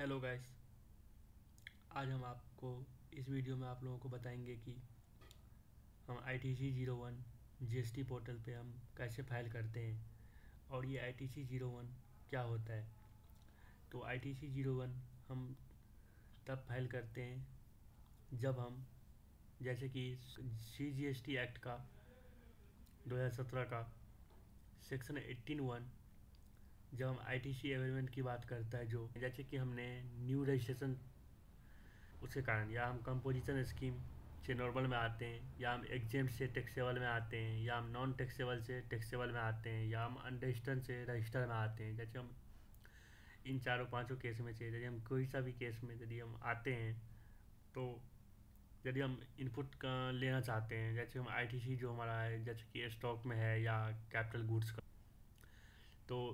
Hello guys. आज हम आपको इस वीडियो में आप लोगों को बताएंगे कि हम ITC01 GST पोर्टल पे हम कैसे फाइल करते हैं और ये ITC01 क्या होता है। तो ITC01 हम तब फाइल करते हैं जब हम जैसे कि CGST एक्ट का 2017 का सेक्शन 18(1) जब हम ITC अमेंडमेंट की बात करता है, जो जैसे कि हमने न्यू रजिस्ट्रेशन उसके कारण, या हम कंपोजिशन स्कीम से नॉर्मल में आते हैं, या हम एग्जेम्प्ट से टैक्सेबल में आते हैं, या हम नॉन टैक्सेबल से टैक्सेबल में आते हैं, या हम अनरजिस्टर्ड से रजिस्टर में आते हैं। जैसे हम इन चारों पांचों केस में से यदि हम कोई सा भी केस में यदि हम आते हैं, तो यदि हम इनपुट का लेना चाहते हैं, जैसे हम ITC जो हमारा है, जैसे कि स्टॉक में है या कैपिटल गुड्स का, तो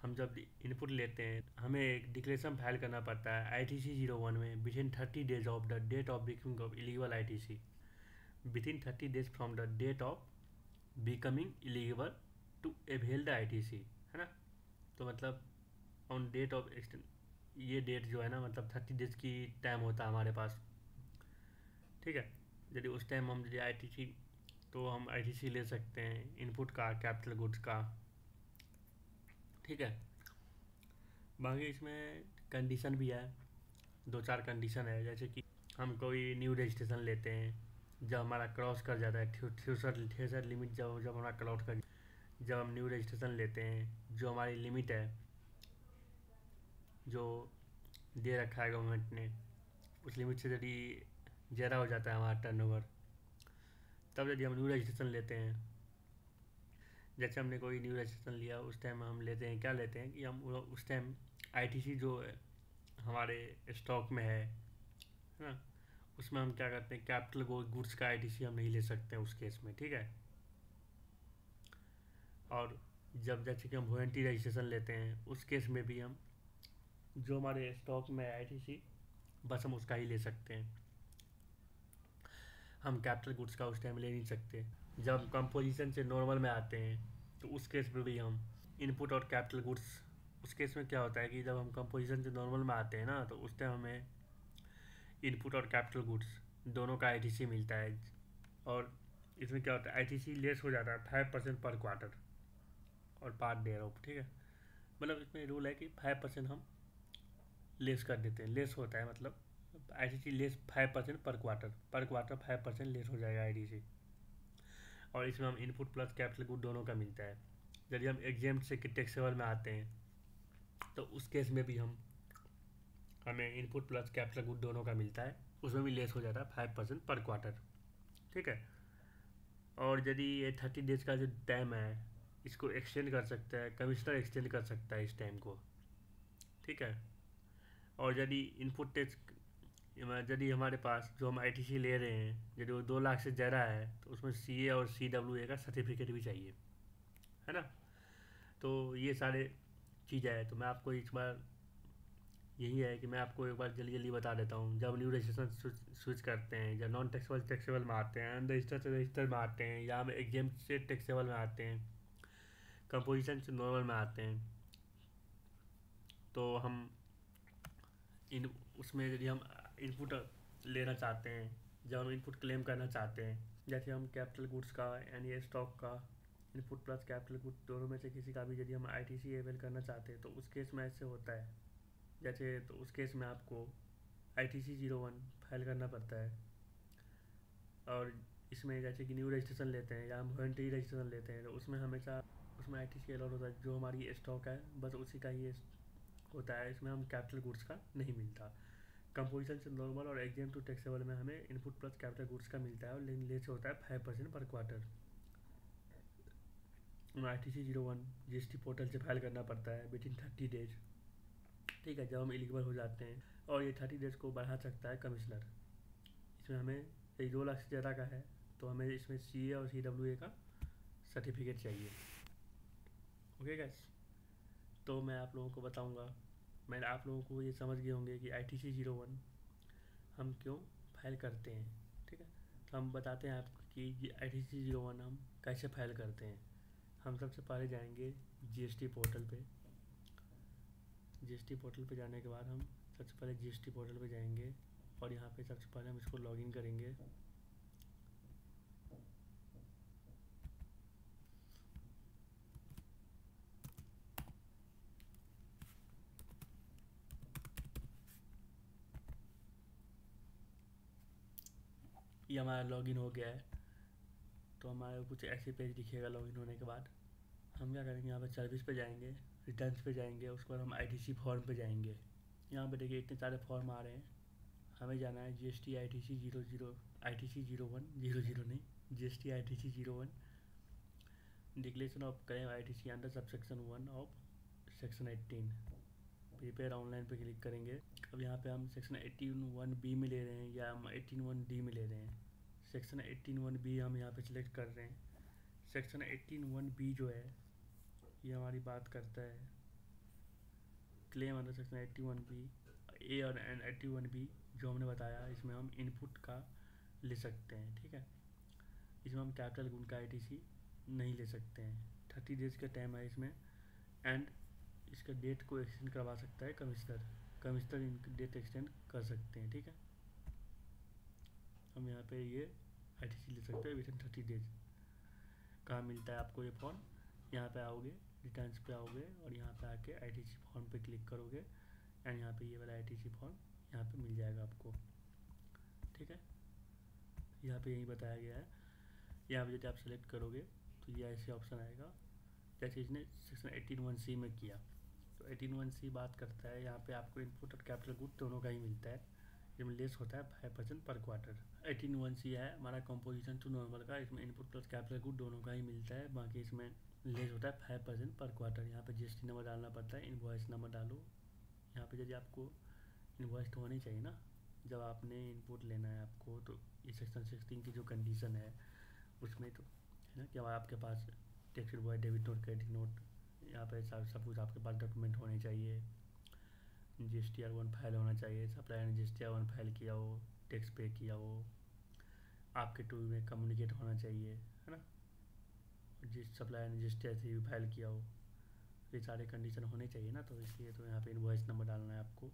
हम जब इनपुट लेते हैं हमें एक डिक्लेरेशन फाइल करना पड़ता है ITC01 में within 30 days of the date of becoming of illegal ITC, within 30 days from the date of becoming illegal to avail the ITC, है ना। तो मतलब ऑन डेट ऑफ ये डेट जो है ना, मतलब 30 डेज की टाइम होता है हमारे पास, ठीक है। यदि उस टाइम हम यदि ITC, तो हम ITC ले सकते हैं इनपुट का, कैपिटल गुड्स का, ठीक है। बाकी इसमें कंडीशन भी है, दो चार कंडीशन है। जैसे कि हम कोई न्यू रजिस्ट्रेशन लेते हैं जब हमारा क्रॉस कर जाता है थ्रेशर लिमिट, जब जब हमारा क्रॉस कर, जब हम न्यू रजिस्ट्रेशन लेते हैं जो हमारी लिमिट है जो दे रखा है गवर्नमेंट ने, उस लिमिट से यदि ज़्यादा हो जाता है हमारा टर्नओवर, तब यदि हम न्यू रजिस्ट्रेशन लेते हैं, जैसे हमने कोई न्यू रजिस्ट्रेशन लिया, उस टाइम हम लेते हैं, क्या लेते हैं कि हम उस टाइम ITC जो हमारे स्टॉक में है ना, उसमें हम क्या करते हैं, कैपिटल गुड्स का ITC हम नहीं ले सकते हैं उस केस में, ठीक है। और जब जैसे कि हम वॉरंटी रजिस्ट्रेशन लेते हैं, उस केस में भी हम जो हमारे स्टॉक में है ITC, बस हम उसका ही ले सकते हैं, हम कैपिटल गुड्स का उस टाइम ले नहीं सकते। जब हम कंपोजिशन से नॉर्मल में आते हैं, तो उस केस में भी हम इनपुट और कैपिटल गुड्स, उस केस में क्या होता है कि जब हम कंपोजिशन से नॉर्मल में आते हैं ना, तो उस टाइम हमें इनपुट और कैपिटल गुड्स दोनों का ITC मिलता है। और इसमें क्या होता है, ITC लेस हो जाता है 5% पर क्वार्टर और पार्ट डे ऑफ, ठीक है। मतलब इसमें रूल है कि 5% हम लेस कर देते हैं, लेस होता है मतलब ITC लेस 5% पर क्वार्टर 5% लेस हो जाएगा ITC। और इसमें हम इनपुट प्लस कैपिटल गुड दोनों का मिलता है। यदि हम एग्जेम्प्ट से टैक्सेबल में आते हैं, तो उस केस में भी हमें इनपुट प्लस कैपिटल गुड दोनों का मिलता है, उसमें भी लेस हो जाता है 5% पर क्वार्टर, ठीक है। और यदि ये 30 डेज का जो टाइम है, इसको एक्सटेंड कर सकता है कमिश्नर, एक्सटेंड कर सकता है इस टाइम को, ठीक है। और यदि इनपुट टैक्स, यदि हमारे पास जो हम ITC ले रहे हैं यदि वो 2 लाख से ज़्यादा है, तो उसमें CA और CWA का सर्टिफिकेट भी चाहिए, है ना। तो ये सारे चीज़ें हैं। तो मैं आपको इस बार यही है कि मैं आपको एक बार जल्दी जल्दी बता देता हूँ। जब न्यू रजिस्ट्रेशन स्विच करते हैं, जब नॉन टैक्सेबल टैक्सेबल में आते हैं, अनरजिस्टर्ड से रजिस्टर्ड में आते हैं, या हम एग्जेम्प्ट से टैक्सेबल में आते हैं, कंपोजिशन से नॉर्मल में आते हैं, तो हम इन उसमें यदि हम इनपुट लेना चाहते हैं, जब हम इनपुट क्लेम करना चाहते हैं, जैसे हम कैपिटल गुड्स का यानी स्टॉक का इनपुट प्लस कैपिटल गुड दोनों में से किसी का भी यदि हम ITC अवेल करना चाहते हैं, तो उस केस में ऐसे होता है। जैसे तो उस केस में आपको ITC01 फाइल करना पड़ता है। और इसमें जैसे कि न्यू रजिस्ट्रेशन लेते हैं या हम वॉरंटी रजिस्ट्रेशन लेते हैं, तो उसमें हमेशा उसमें ITC अलाउड होता है, जो हमारी स्टॉक है बस उसी का ही होता है। इसमें हम कैपिटल गुड्स का नहीं मिलता। कंपोजिशन से नॉर्मल और एग्जेम टू टैक्सेबल में हमें इनपुट प्लस कैपिटल गुड्स का मिलता है, और लेस होता है 5% पर क्वार्टर। ITC01 GST पोर्टल से फाइल करना पड़ता है विद इन 30 डेज, ठीक है, जब हम एलिजिबल हो जाते हैं। और ये 30 डेज को बढ़ा सकता है कमिश्नर। इसमें हमें यदि 2 लाख से ज़्यादा का है, तो हमें इसमें CA और CWA का सर्टिफिकेट चाहिए। ओके गैस, तो मैं आप लोगों को बताऊंगा, मैंने आप लोगों को ये समझ गए होंगे कि ITC01 हम क्यों फाइल करते हैं, ठीक है। तो हम बताते हैं आपको कि ये ITC01 हम कैसे फाइल करते हैं। हम सबसे पहले जाएंगे GST पोर्टल पे। जीएसटी पोर्टल पे जाने के बाद हम सबसे पहले जीएसटी पोर्टल पे जाएंगे और यहाँ पे सबसे पहले हम इसको लॉगिन करेंगे। ये हमारा लॉगिन हो गया है, तो हमारे कुछ ऐसे पेज दिखेगा लॉगिन होने के बाद। हम क्या करेंगे, यहाँ पे सर्विस पे जाएंगे, रिटर्न्स पे जाएंगे, उसके बाद हम आईटीसी फॉर्म पे जाएंगे। यहाँ पे देखिए इतने सारे फॉर्म आ रहे हैं। हमें जाना है जीएसटी आईटीसी 00 आईटीसी 0100 नहीं, GST ITC 01 declaration of claim ITC under sub section 1 of section 18 prepare online पे क्लिक करेंगे। अब यहाँ पे हम सेक्शन 18(1)(b) में ले रहे हैं या हम 18(1)(d) में ले रहे हैं। सेक्शन 18(1)(b) हम यहाँ पे सिलेक्ट कर रहे हैं। सेक्शन 18(1)(b) जो है ये हमारी बात करता है क्लेम अंडर सेक्शन 81(b) ए और 81(b) जो हमने बताया, इसमें हम इनपुट का ले सकते हैं। ठीक है, इसमें हम कैपिटल गुड का आईटीसी नहीं ले सकते हैं। 30 डेज का टाइम है इसमें, एंड इसका डेट को एक्सटेंड करवा सकता है कमिश्नर इनकी डेट एक्सटेंड कर सकते हैं। ठीक है, हम यहाँ पे ये आईटीसी ले सकते हैं विदिन 30 डेज। कहाँ मिलता है आपको ये फॉर्म, यहाँ पे आओगे, रिटर्न्स पे आओगे और यहाँ पे आके आईटीसी फॉर्म पे क्लिक करोगे एंड यहाँ पे ये वाला आईटीसी फॉर्म यहाँ पे मिल जाएगा आपको। ठीक है, यहाँ पे यही बताया गया है। यहाँ पे यदि आप सेलेक्ट करोगे तो ये ऐसे ऑप्शन आएगा जैसे इसने सेक्शन 18(1)(c) में किया। तो 18(1)(c) बात करता है यहाँ पे आपको इनपुट और कैपिटल गुड दोनों का ही मिलता है, जिसमें लेस होता है 5% पर क्वार्टर। 18(1)(c) है हमारा कंपोजिशन टू नॉर्मल का, इसमें इनपुट प्लस कैपिटल गुड दोनों का ही मिलता है, बाकी इसमें लेस होता है 5% पर क्वार्टर। यहाँ पे जीएसटी नंबर डालना पड़ता है, इनवॉइस नंबर डालो। यहाँ पे यदि आपको इनवॉइस तो होनी चाहिए ना, जब आपने इनपुट लेना है आपको, तो ये सेक्शन 16 की जो कंडीशन है उसमें तो है ना कि अब आपके पास tax invoice, debit note, credit note, यहाँ पे सब कुछ आपके पास डॉक्यूमेंट होने चाहिए। GSTR1 फाइल होना चाहिए, सप्लायर ने GSTR1 फाइल किया हो, टैक्स पे किया हो, आपके टू में कम्युनिकेट होना चाहिए, है ना, जिस सप्लायर ने GSTR3 फाइल किया हो, ये सारे कंडीशन होने चाहिए ना। तो इसलिए तो यहाँ पे इनवॉइस नंबर डालना है आपको,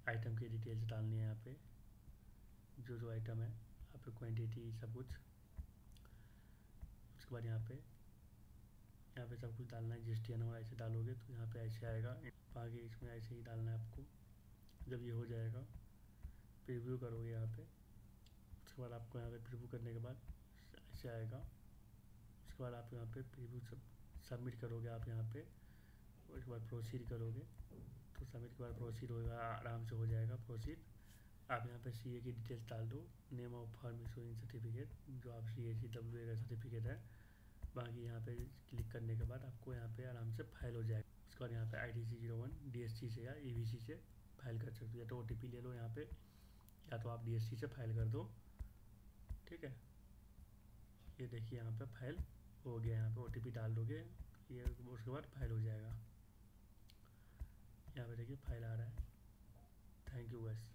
आइटम की डिटेल्स डालनी है यहाँ पे, जो आइटम है आप क्वान्टिटी सब कुछ। उसके बाद यहाँ पे सब कुछ डालना है। GST नंबर ऐसे डालोगे तो यहाँ पे ऐसे आएगा, आगे इसमें ऐसे ही डालना है आपको। जब ये हो जाएगा प्रीव्यू करोगे यहाँ पे, उसके बाद आपको यहाँ पे प्रीव्यू करने के बाद ऐसे आएगा। उसके बाद आप यहाँ पे प्रीव्यू सबमिट करोगे आप यहाँ पे, और उसके बाद प्रोसीड करोगे तो सबमिट के बाद प्रोसीड होगा, आराम से हो जाएगा प्रोसीड। आप यहाँ पे CA की डिटेल्स डाल दो, name of firm issuing certificate, जो आप CACWA का सर्टिफिकेट है। बाकी यहाँ पे क्लिक करने के बाद आपको यहाँ पे आराम से फाइल हो जाएगा। उसके बाद यहाँ पे ITC 01 DST से या EVC से फाइल कर सकते हो, या तो OTP ले लो यहाँ पे, या तो आप DST से फाइल कर दो। ठीक है, ये देखिए यहाँ पे फाइल हो गया। यहाँ पे OTP डाल दोगे ये, उसके बाद फाइल हो जाएगा। यहाँ पे देखिए फाइल आ रहा है। Thank you guys.